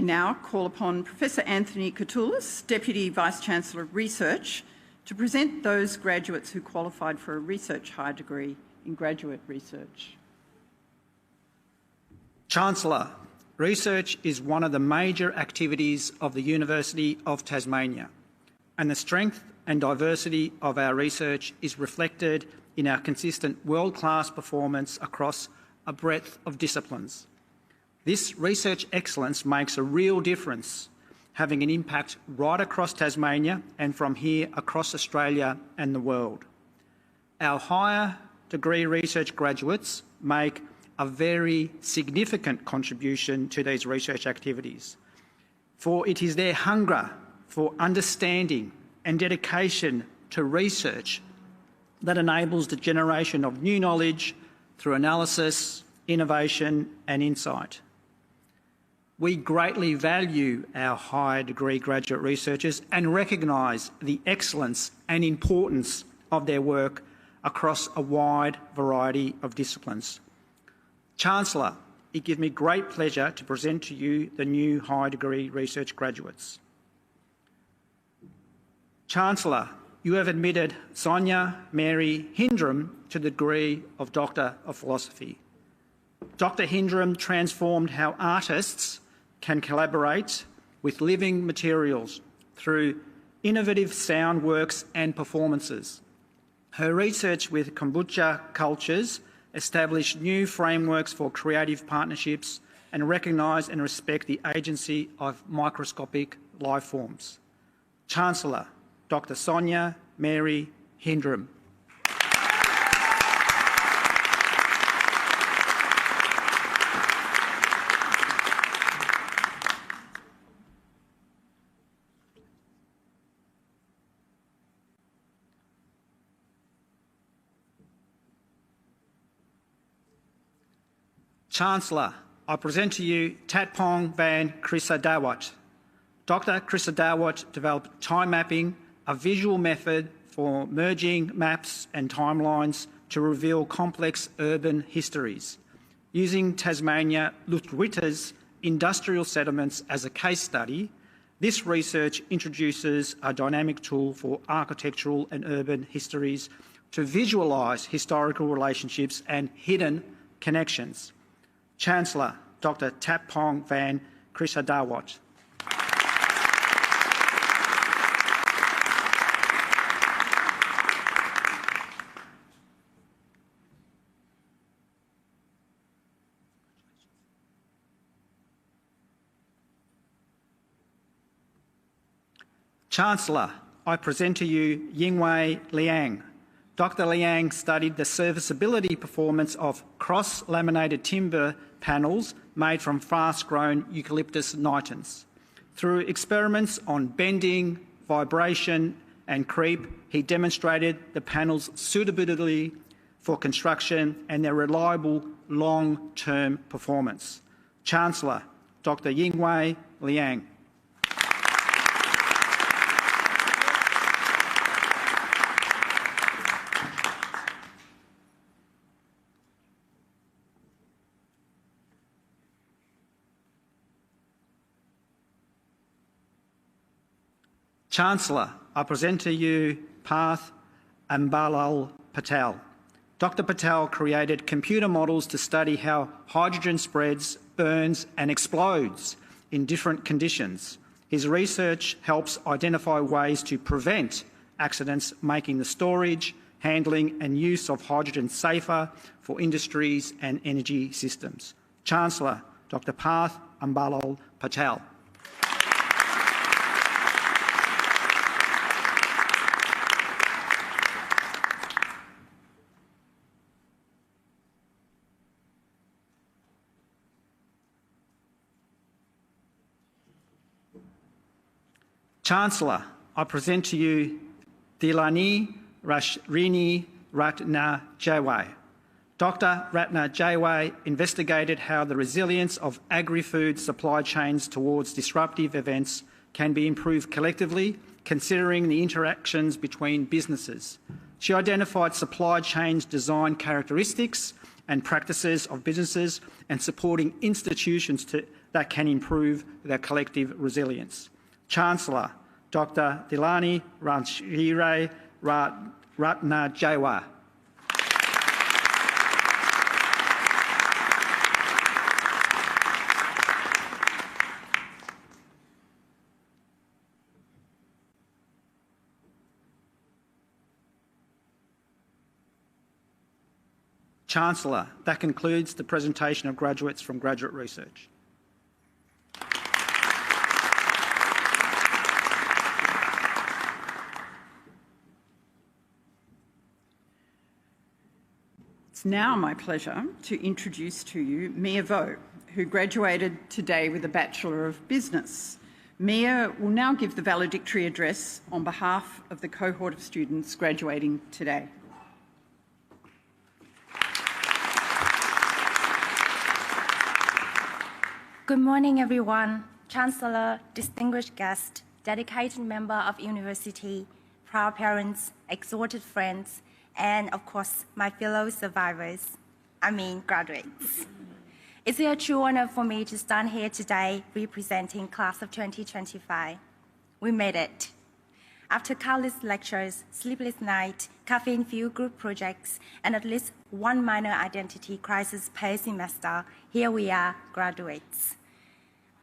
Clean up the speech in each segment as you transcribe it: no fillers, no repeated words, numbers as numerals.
now call upon Professor Anthony Koutoulas, Deputy Vice-Chancellor of Research, to present those graduates who qualified for a research higher degree in graduate research. Chancellor, research is one of the major activities of the University of Tasmania, and the strength and diversity of our research is reflected in our consistent world-class performance across a breadth of disciplines. This research excellence makes a real difference, having an impact right across Tasmania and from here across Australia and the world. Our higher degree research graduates make a very significant contribution to these research activities, for it is their hunger for understanding and dedication to research that enables the generation of new knowledge through analysis, innovation and insight. We greatly value our higher degree graduate researchers and recognise the excellence and importance of their work across a wide variety of disciplines. Chancellor, it gives me great pleasure to present to you the new higher degree research graduates. Chancellor, you have admitted Sonia Mary Hindram to the degree of Doctor of Philosophy. Dr. Hindram transformed how artists can collaborate with living materials through innovative sound works and performances. Her research with kombucha cultures established new frameworks for creative partnerships and recognise and respect the agency of microscopic life forms. Chancellor, Dr. Sonia Mary Hindram. Chancellor, I present to you Tatpong van Krisadawat. Dr. Krisadawat developed time mapping, a visual method for merging maps and timelines to reveal complex urban histories. Using Tasmania Lutruwita's industrial settlements as a case study, this research introduces a dynamic tool for architectural and urban histories to visualise historical relationships and hidden connections. Chancellor, Dr. Tatpong van Krisadawat. Chancellor, I present to you Yingwei Liang. Dr. Liang studied the serviceability performance of cross-laminated timber panels made from fast-grown eucalyptus nitens. Through experiments on bending, vibration and creep, he demonstrated the panels' suitability for construction and their reliable long-term performance. Chancellor, Dr. Yingwei Liang. Chancellor, I present to you Parth Ambalal Patel. Dr. Patel created computer models to study how hydrogen spreads, burns and explodes in different conditions. His research helps identify ways to prevent accidents, making the storage, handling and use of hydrogen safer for industries and energy systems. Chancellor, Dr. Parth Ambalal Patel. Chancellor, I present to you Dilani Rashrini Ratnajawai. Dr. Ratnajawai investigated how the resilience of agri-food supply chains towards disruptive events can be improved collectively, considering the interactions between businesses. She identified supply chains design characteristics and practices of businesses and supporting institutions to that can improve their collective resilience. Chancellor Dr. Dilani Ranshire Ratnajawa. Chancellor, that concludes the presentation of graduates from graduate research. It's now my pleasure to introduce to you Mia Vo, who graduated today with a Bachelor of Business. Mia will now give the valedictory address on behalf of the cohort of students graduating today. Good morning, everyone. Chancellor, distinguished guest, dedicated member of university, proud parents, exalted friends, and of course, my fellow survivors, graduates. It's a true honor for me to stand here today representing class of 2025. We made it. After countless lectures, sleepless nights, caffeine-fueled group projects, and at least one minor identity crisis per semester, here we are, graduates.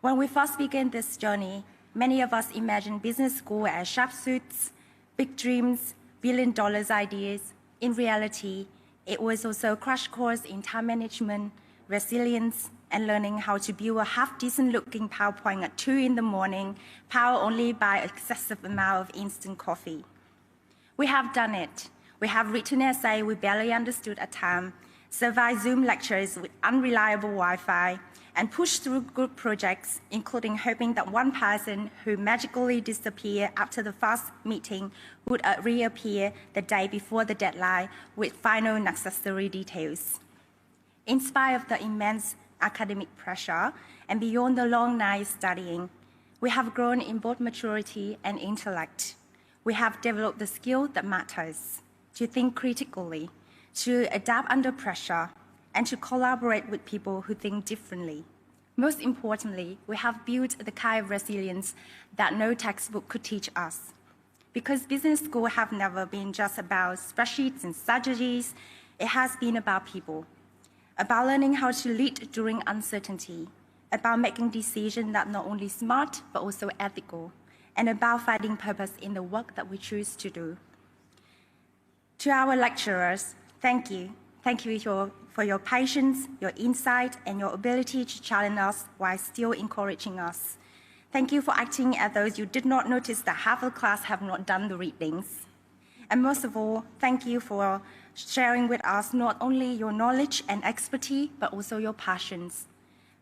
When we first began this journey, many of us imagined business school as sharp suits, big dreams, billion-dollar ideas. In reality, it was also a crash course in time management, resilience, and learning how to build a half-decent-looking PowerPoint at 2 in the morning, powered only by excessive amount of instant coffee. We have done it. We have written an essay we barely understood at time, survived Zoom lectures with unreliable Wi-Fi, and pushed through group projects, including hoping that one person who magically disappeared after the first meeting would reappear the day before the deadline with final necessary details. In spite of the immense academic pressure and beyond the long nights studying, we have grown in both maturity and intellect. We have developed the skill that matters, to think critically, to adapt under pressure, and to collaborate with people who think differently. Most importantly, we have built the kind of resilience that no textbook could teach us. Because business school have never been just about spreadsheets and strategies, it has been about people, about learning how to lead during uncertainty, about making decisions that are not only smart, but also ethical, and about finding purpose in the work that we choose to do. To our lecturers, thank you. Thank you for your patience, your insight, and your ability to challenge us while still encouraging us. Thank you for acting as those you did not notice that half the class have not done the readings. And most of all, thank you for sharing with us not only your knowledge and expertise, but also your passions.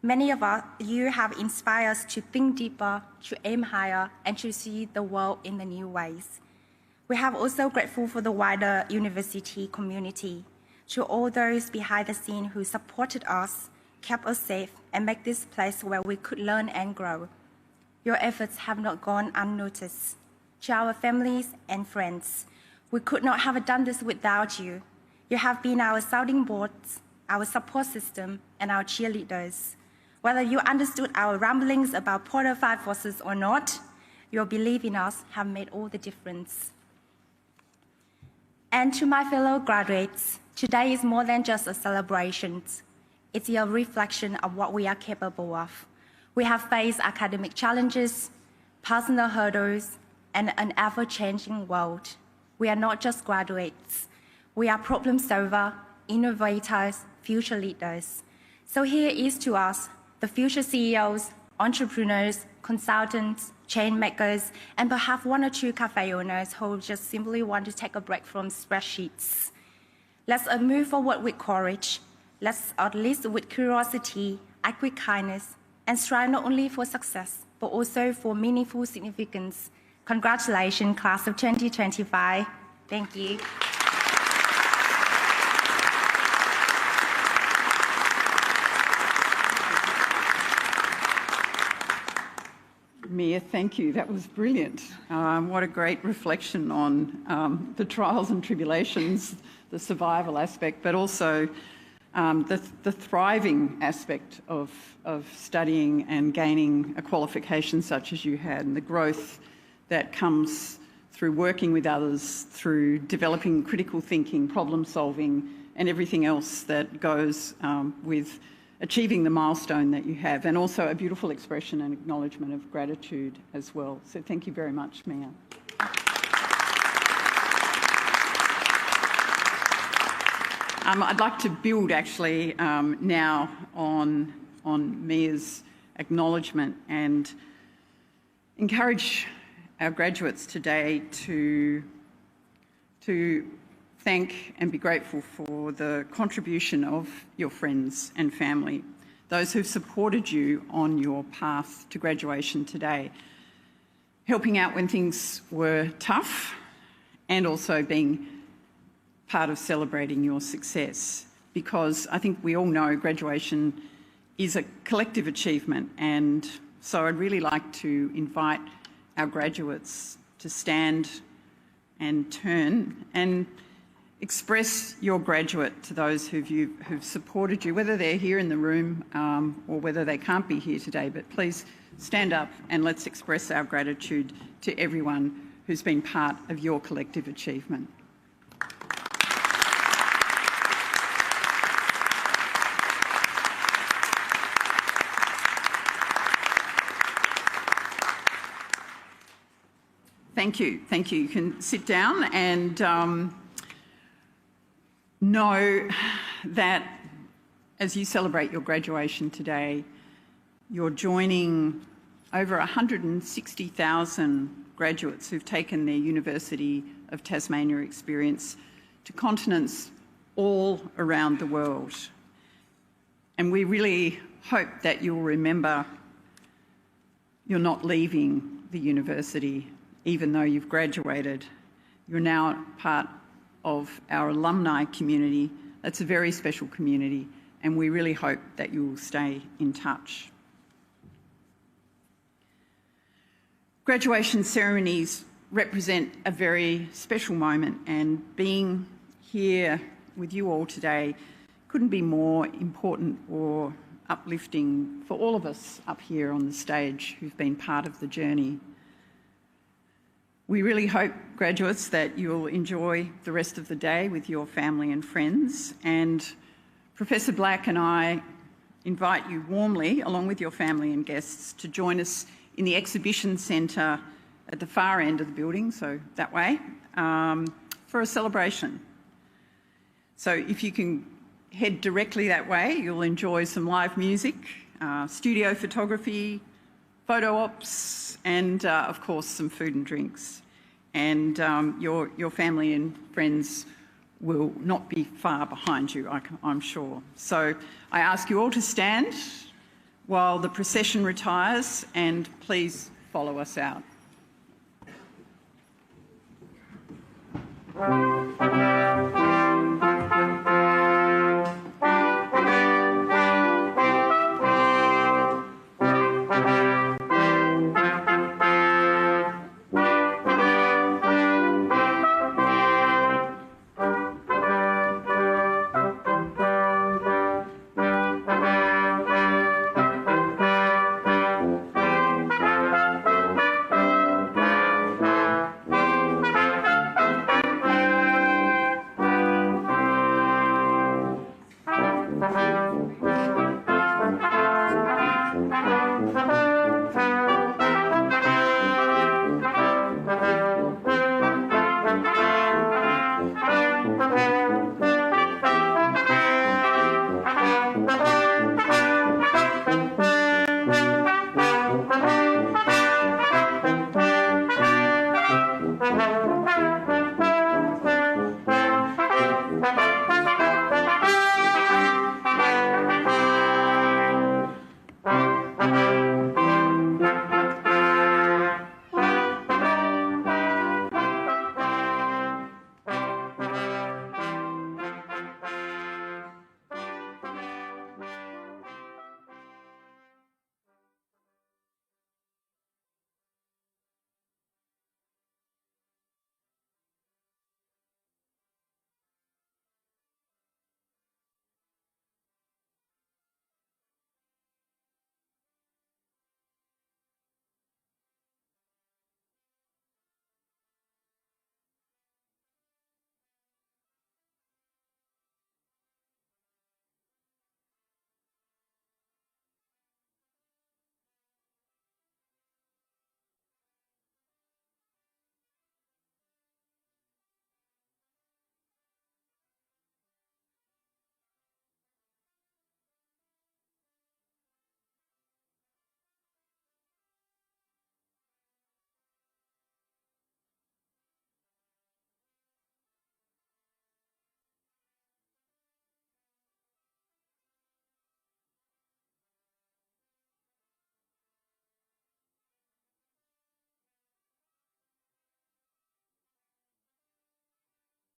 Many of you have inspired us to think deeper, to aim higher, and to see the world in the new ways. We are also grateful for the wider university community, to all those behind the scene who supported us, kept us safe, and made this place where we could learn and grow. Your efforts have not gone unnoticed. To our families and friends, we could not have done this without you. You have been our sounding boards, our support system, and our cheerleaders. Whether you understood our ramblings about Porter 5 forces or not, your belief in us have made all the difference. And to my fellow graduates, today is more than just a celebration. It's a reflection of what we are capable of. We have faced academic challenges, personal hurdles, and an ever-changing world. We are not just graduates. We are problem solvers, innovators, future leaders. So here is to us, the future CEOs, entrepreneurs, consultants, chain makers, and perhaps one or two cafe owners who just simply want to take a break from spreadsheets. Let's move forward with courage. Let's at least with curiosity, act with kindness, and strive not only for success, but also for meaningful significance. Congratulations, class of 2025. Thank you. Mia, thank you. That was brilliant. What a great reflection on the trials and tribulations, the survival aspect, but also the thriving aspect of studying and gaining a qualification such as you had, and the growth that comes through working with others, through developing critical thinking, problem solving, and everything else that goes with achieving the milestone that you have, and also a beautiful expression and acknowledgement of gratitude as well. So thank you very much, Mia. I'd like to build actually now on Mia's acknowledgement and encourage our graduates today to thank and be grateful for the contribution of your friends and family, those who've supported you on your path to graduation today, helping out when things were tough and also being part of celebrating your success, because I think we all know graduation is a collective achievement, and so I'd really like to invite our graduates to stand and turn and express your gratitude to those who've supported you, whether they're here in the room or whether they can't be here today, but please stand up and let's express our gratitude to everyone who's been part of your collective achievement. Thank you. Thank you. You can sit down and know that as you celebrate your graduation today, you're joining over 160,000 graduates who've taken their University of Tasmania experience to continents all around the world. And we really hope that you'll remember you're not leaving the university. Even though you've graduated, you're now part of our alumni community. That's a very special community, and we really hope that you will stay in touch. Graduation ceremonies represent a very special moment, and being here with you all today couldn't be more important or uplifting for all of us up here on the stage who've been part of the journey. We really hope, graduates, that you'll enjoy the rest of the day with your family and friends, and Professor Black and I invite you warmly, along with your family and guests, to join us in the exhibition centre at the far end of the building, so that way, for a celebration. So if you can head directly that way, you'll enjoy some live music, studio photography, photo ops, and of course some food and drinks. And your family and friends will not be far behind you, I'm sure. So I ask you all to stand while the procession retires, and please follow us out.